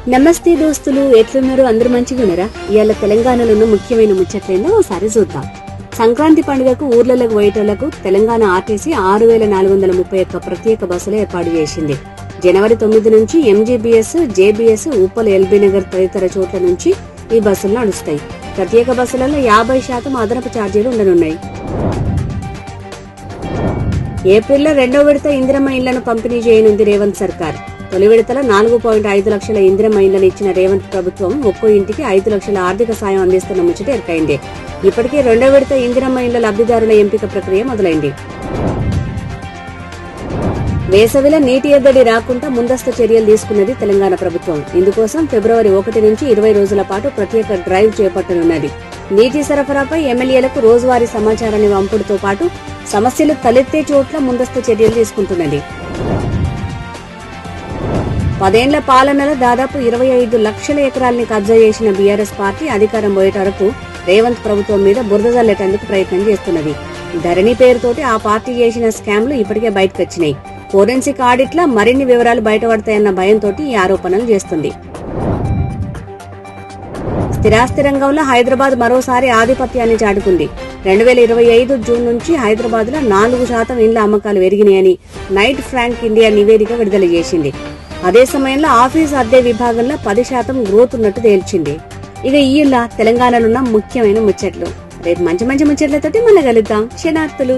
నమస్తే దోస్తులు, ఎట్లున్నారు? అందరూ మంచిగా ఉన్నారా? ఇవాళ తెలంగాణలో ఉన్న ముఖ్యమైన ముచ్చట్లేందో ఒకసారి చూద్దాం. సంక్రాంతి పండుగకు ఊర్లలోకి పోయేటోళ్లకు తెలంగాణ ఆర్టీసీ 6431 ప్రత్యేక బస్సులు ఏర్పాటు చేసింది. జనవరి 9 నుంచి MGBS, JBS, Uppal, LB Nagar తదితర చోట్ల నుంచి ఈ బస్సులు నడుస్తాయి. ప్రత్యేక బస్సులలో 50% అదనపు ఛార్జీలు ఉండనున్నాయి. ఏప్రిల్లో 2వ విడత ఇందిరమ్మ ఇళ్లను పంపిణీ చేయనుంది రేవంత్ సర్కార్. తొలి విడతలో 4.5 లక్షల ఇందిరమ్మ ఇళ్లను ఇచ్చిన రేవంత్ ప్రభుత్వం ఒక్కో ఇంటికి 5 లక్షల ఆర్థిక సాయం అందిస్తున్న ముచ్చట ఎరకైంది. ఇప్పటికే 2వ విడత ఇందిరమ్మ ఇళ్ల లబ్ధిదారుల ఎంపిక ప్రక్రియ మొదలైంది. వేసవిలో నీటి ఎద్దడి రాకుండా ముందస్తు చర్యలు తీసుకున్నది తెలంగాణ ప్రభుత్వం. ఇందుకోసం ఫిబ్రవరి 1 నుంచి 20 రోజుల పాటు ప్రత్యేక డ్రైవ్ చేపట్టనున్నది. నీటి సరఫరాపై ఎమ్మెల్యేలకు రోజువారీ సమాచారాన్ని పంపుడుతో పాటు సమస్యలు తలెత్తే చోట్ల ముందస్తు చర్యలు తీసుకుంటున్నది. 10 ఏళ్ల పాలనలో దాదాపు 25 లక్షల ఎకరాల్ని కబ్జా చేసిన బీఆర్ఎస్ పార్టీ అధికారం పోయేట వరకు రేవంత్ ప్రభుత్వం మీద బురద జల్లేటందుకు ప్రయత్నం చేస్తున్నది. ధరణి పేరుతోటి ఆ పార్టీ చేసిన స్కామ్లు ఇప్పటికే బయటకొచ్చినాయి. ఫోరెన్సిక్ ఆడిట్ల మరిన్ని వివరాలు బయటపడతాయన్న భయంతో ఈ ఆరోపణలు చేస్తుంది. స్థిరాస్తి రంగంలో హైదరాబాద్ మరోసారి ఆధిపత్యాన్ని చాటుకుంది. 2025 జూన్ నుంచి హైదరాబాద్ లో 4% ఇండ్ల అమ్మకాలు పెరిగినాయని నైట్ ఫ్రాంక్ ఇండియా నివేదిక విడుదల చేసింది. అదే సమయంలో ఆఫీస్ అద్దె విభాగంలో 10% గ్రోత్ ఉన్నట్టు తేల్చింది. ఇక ఈ తెలంగాణలో ఉన్న ముఖ్యమైన ముచ్చట్లు. రేపు మంచి ముచ్చట్లతోటి మళ్ళీ కలుద్దాం. క్షణార్థులు.